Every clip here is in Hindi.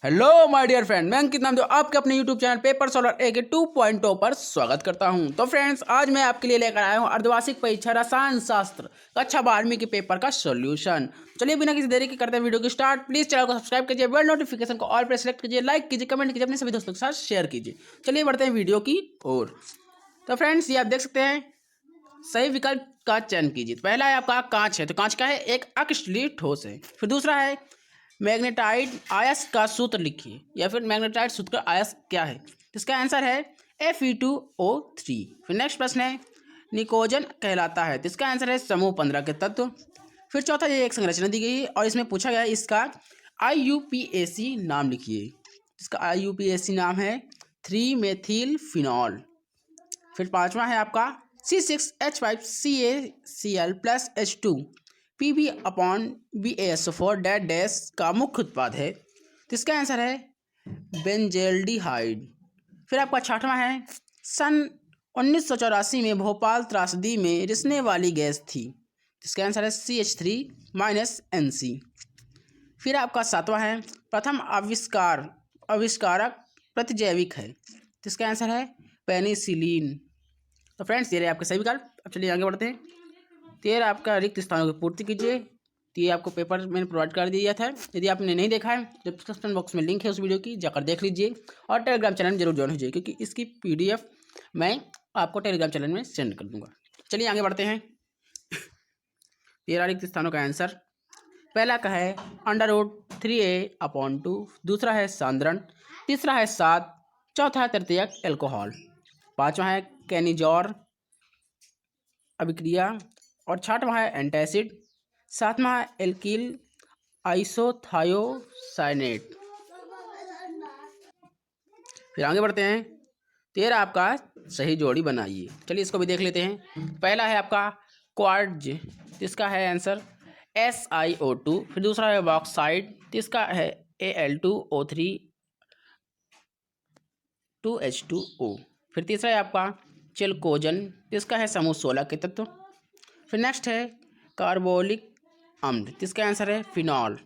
हेलो माय डियर फ्रेंड, मैं अंकित नाम जो आपके अपने YouTube channel paper solver AK 2.0 पर स्वागत करता हूं। तो फ्रेंड्स, आज मैं आपके लिए लेकर आया हूं अर्धवार्षिक परीक्षा रसायन शास्त्र कक्षा 12वीं के पेपर का सॉल्यूशन। चलिए बिना किसी देरी के करते हैं वीडियो की स्टार्ट। प्लीज चैनल को सब्सक्राइब कीजिए, बेल नोटिफिकेशन को ऑल पर सेलेक्ट कीजिए, लाइक कीजिए, कमेंट कीजिए, अपने सभी दोस्तों के साथ शेयर कीजिए। चलिए बढ़ते हैं वीडियो की ओर। तो फ्रेंड्स, ये आप देख सकते हैं, सही विकल्प का चयन कीजिए। पहला है आपका कांच है, तो कांच का है एक अक्रिस्टलीय ठोस है। फिर दूसरा है मैग्नेटाइट आयस्क का सूत्र लिखिए, या फिर मैग्नेटाइट सूत्र का आयस्क क्या है। इसका आंसर है Fe2O3। फिर नेक्स्ट प्रश्न है निकोजन कहलाता है, तो इसका आंसर है समूह 15 के तत्व। फिर चौथा, ये एक संरचना दी गई है और इसमें पूछा गया है इसका IUPAC नाम लिखिए। इसका IUPAC नाम है 3 मेथिल फिनॉल। फिर पांचवा है आपका C6H5CaCl+H2 PbBaSO4 डैश का मुख्य उत्पाद है, तो इसका आंसर है बेंजेल्डिहाइड। फिर आपका छठवां है सन 1984 में भोपाल त्रासदी में रिसने वाली गैस थी, इसका आंसर है CH3-NC। फिर आपका सातवां है प्रथम आविष्कारक प्रतिजैविक है, तो इसका आंसर है पेनिसिलिन। तो फ्रेंड्स, ये रहे आपके सही विकल्प। अब चलिए आगे बढ़ते हैं। तो ये आपका रिक्त स्थानों की पूर्ति कीजिए। तो ये आपको पेपर मैंने प्रोवाइड कर दिया था। यदि आपने नहीं देखा है तो डिस्क्रिप्शन बॉक्स में लिंक है उस वीडियो की, जाकर देख लीजिए और टेलीग्राम चैनल में जरूर ज्वाइन हो जाइए, क्योंकि इसकी PDF मैं आपको टेलीग्राम चैनल में सेंड कर दूंगा। चलिए आगे बढ़ते हैं। 13 रिक्त स्थानों का आंसर पहला का है √3a/2, दूसरा है सांद्रण, तीसरा है 7, चौथा है तृतीयक एल्कोहल, पांचवा है कैनिजॉर अभिक्रिया और छठवां है एंटासिड, सातवां है एल्किल आइसोथायोसाइनेट। फिर आगे बढ़ते हैं। 13 आपका सही जोड़ी बनाइए। चलिए इसको भी देख लेते हैं। पहला है आपका क्वार्ट्ज, इसका है आंसर SiO2। फिर दूसरा है बॉक्साइड, इसका है Al2O3 2H2O। फिर तीसरा है आपका चेलकोजन, इसका है समूह 16 के तत्व। फिर नेक्स्ट है कार्बोलिक अम्ल, इसका आंसर है फिनॉल।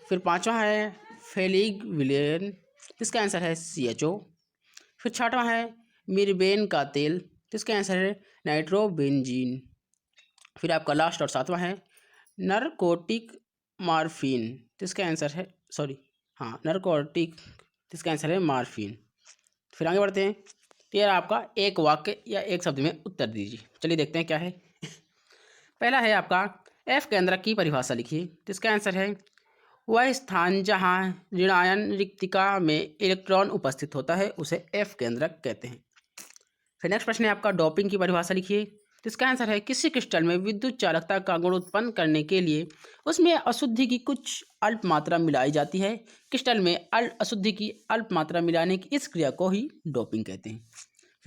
फिर पांचवा है फेलिक विलेन, इसका आंसर है CHO। फिर छठवां है मिरबेन का तेल, इसका आंसर है नाइट्रोबेंजीन। फिर आपका लास्ट और सातवां है नरकोटिक मार्फिन, इसका आंसर है नरकोटिक, इसका आंसर है मार्फिन। फिर आगे बढ़ते हैं। तो यह आपका एक वाक्य या एक शब्द में उत्तर दीजिए। चलिए देखते हैं क्या है। पहला है आपका F केंद्रक की परिभाषा लिखिए, तो इसका आंसर है वह स्थान जहां ऋणायन रिक्तिका में इलेक्ट्रॉन उपस्थित होता है उसे F केंद्रक कहते हैं। फिर नेक्स्ट प्रश्न है आपका डोपिंग की परिभाषा लिखिए, तो इसका आंसर है किसी क्रिस्टल में विद्युत चालकता का गुण उत्पन्न करने के लिए उसमें अशुद्धि की कुछ अल्प मात्रा मिलाई जाती है। क्रिस्टल में अशुद्धि की अल्प मात्रा मिलाने की इस क्रिया को ही डोपिंग कहते हैं।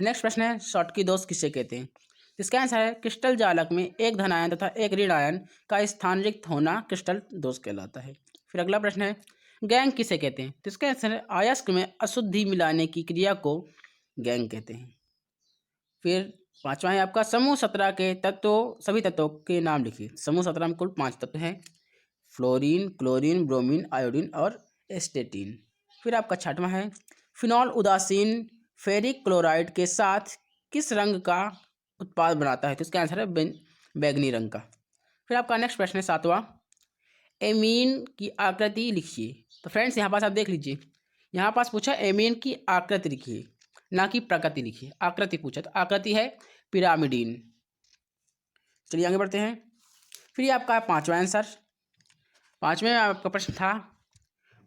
फिर नेक्स्ट प्रश्न है शॉटकी दोष किसे कहते हैं, इसका आंसर है क्रिस्टल जालक में एक धनायन तथा एक ऋण आयन का स्थान रिक्त होना क्रिस्टल दोष कहलाता है। फिर अगला प्रश्न है गैंग किसे कहते हैं, तो इसका आंसर है अयस्क में अशुद्धि मिलाने की क्रिया को गैंग कहते हैं। फिर पांचवा है आपका समूह 17 के तत्वों, सभी तत्वों के नाम लिखिए। समूह 17 में कुल 5 तत्व हैं, फ्लोरीन, क्लोरीन, ब्रोमीन, आयोडीन और एस्टेटीन। फिर आपका छठवां है फिनॉल उदासीन फेरिक क्लोराइड के साथ किस रंग का उत्पाद बनाता है, तो इसका आंसर है बैंगनी रंग का। फिर आपका नेक्स्ट प्रश्न है सातवां एमीन की आकृति लिखिए। तो फ्रेंड्स, यहाँ पास आप देख लीजिए, यहाँ पास पूछा एमीन की आकृति लिखिए, ना कि प्रकृति लिखिए। आकृति पूछा, तो आकृति है पिरामिडीन। चलिए आगे बढ़ते हैं। फिर ये आपका पांचवा आंसर, पांचवें में आपका प्रश्न था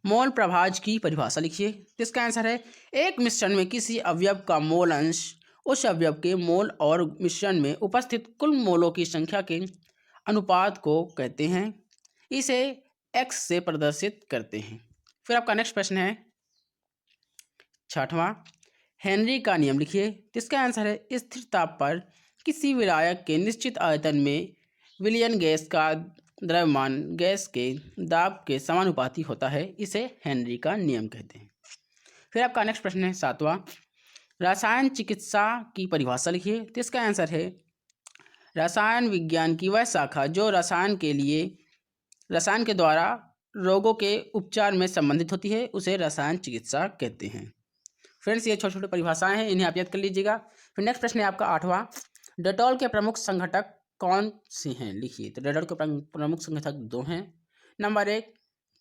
मोल प्रभाज की परिभाषा लिखिए, तो इसका आंसर है एक मिश्रण में किसी अवयव का मोल अंश उस अवयव के मोल और मिश्रण में उपस्थित कुल मोलों की संख्या के अनुपात को कहते हैं, इसे X से प्रदर्शित करते हैं। फिर आपका नेक्स्ट प्रश्न है छठवां हेनरी का नियम लिखिए, जिसका आंसर है स्थिर ताप पर किसी विलायक के निश्चित आयतन में विलयन गैस का द्रव्यमान गैस के दाब के समानुपाती होता है, इसे हेनरी का नियम कहते हैं। फिर आपका नेक्स्ट प्रश्न है सातवां रसायन चिकित्सा की परिभाषा लिखिए, तो इसका आंसर है रसायन विज्ञान की वह शाखा जो रसायन के द्वारा रोगों के उपचार में संबंधित होती है उसे रसायन चिकित्सा कहते हैं। फ्रेंड्स, ये छोटे छोटे परिभाषाएं हैं, इन्हें आप याद कर लीजिएगा। फिर नेक्स्ट प्रश्न है आपका 8वां, डेटॉल के प्रमुख संघटक कौन से हैं, लिखिए। तो डेटॉल के प्रमुख संघटक 2 हैं। नंबर 1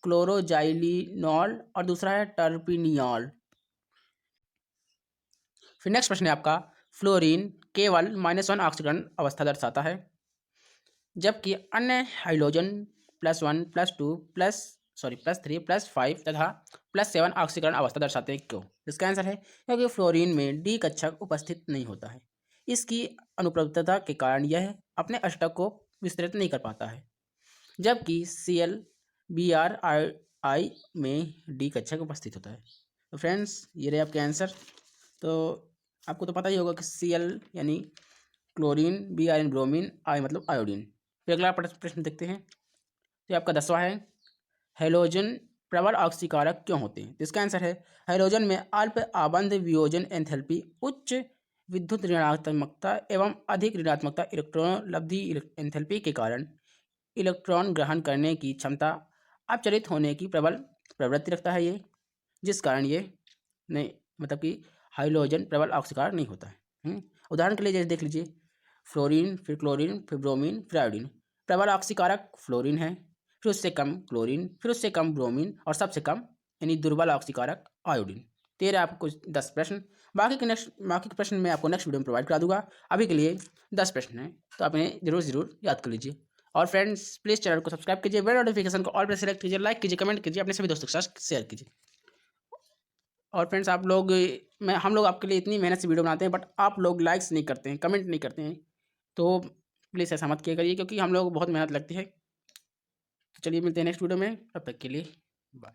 क्लोरोजाइलिनॉल और दूसरा है टर्पिनियॉल। फिर नेक्स्ट प्रश्न है आपका, फ्लोरीन केवल -1 ऑक्सीकरण अवस्था दर्शाता है, जबकि अन्य हाइड्रोजन +1 +2 +3 +5 तथा +7 ऑक्सीकरण अवस्था दर्शाते हैं। क्यों? इसका आंसर है क्योंकि फ्लोरीन में डी कक्षक उपस्थित नहीं होता है। इसकी अनुपलब्धता के कारण यह अपने अष्टक को विस्तृत नहीं कर पाता है, जबकि ClBr में डी कक्षक उपस्थित होता है। तो फ्रेंड्स, ये रहे आपके आंसर। तो आपको तो पता ही होगा कि Cl यानी क्लोरीन, Br यानी ब्रोमीन, I मतलब आयोडीन। फिर अगला प्रश्न देखते हैं। तो आपका 10वां है, हैलोजन प्रबल ऑक्सीकारक क्यों होते हैं? तो इसका आंसर है हैलोजन में अल्प आबंध वियोजन एंथैल्पी, उच्च विद्युत ऋणात्मकता एवं अधिक ऋणात्मकता इलेक्ट्रॉन लब्धि एंथैल्पी के कारण इलेक्ट्रॉन ग्रहण करने की क्षमता अपचरित होने की प्रबल प्रवृत्ति रखता है ये, जिस कारण ये नहीं मतलब कि हाइड्रोजन प्रबल ऑक्सीकारक नहीं होता है। उदाहरण के लिए जैसे देख लीजिए, फ्लोरीन, फिर क्लोरीन, फिर ब्रोमीन, फिर आयोडीन। प्रबल ऑक्सीकारक फ्लोरीन है, फिर उससे कम क्लोरीन, फिर उससे कम ब्रोमीन और सबसे कम यानी दुर्बल ऑक्सीकारक आयोडीन। तेरह आपको 10 प्रश्न, बाकी के प्रश्न मैं आपको नेक्स्ट वीडियो में प्रोवाइड करा दूंगा। अभी के लिए 10 प्रश्न हैं, तो आप इन्हें जरूर याद कर लीजिए। और फ्रेंड्स, प्लीज़ चैनल को सब्सक्राइब कीजिए, बेल नोटिफिकेशन को ऑल पर सेलेक्ट कीजिए, लाइक कीजिए, कमेंट कीजिए, अपने सभी दोस्तों के साथ शेयर कीजिए। और फ्रेंड्स, हम लोग आपके लिए इतनी मेहनत से वीडियो बनाते हैं, बट आप लोग लाइक्स नहीं करते हैं, कमेंट नहीं करते हैं, तो प्लीज़ ऐसा मत किया करिए, क्योंकि हम लोग बहुत मेहनत लगती है। तो चलिए मिलते हैं नेक्स्ट वीडियो में, तब तक के लिए बाय।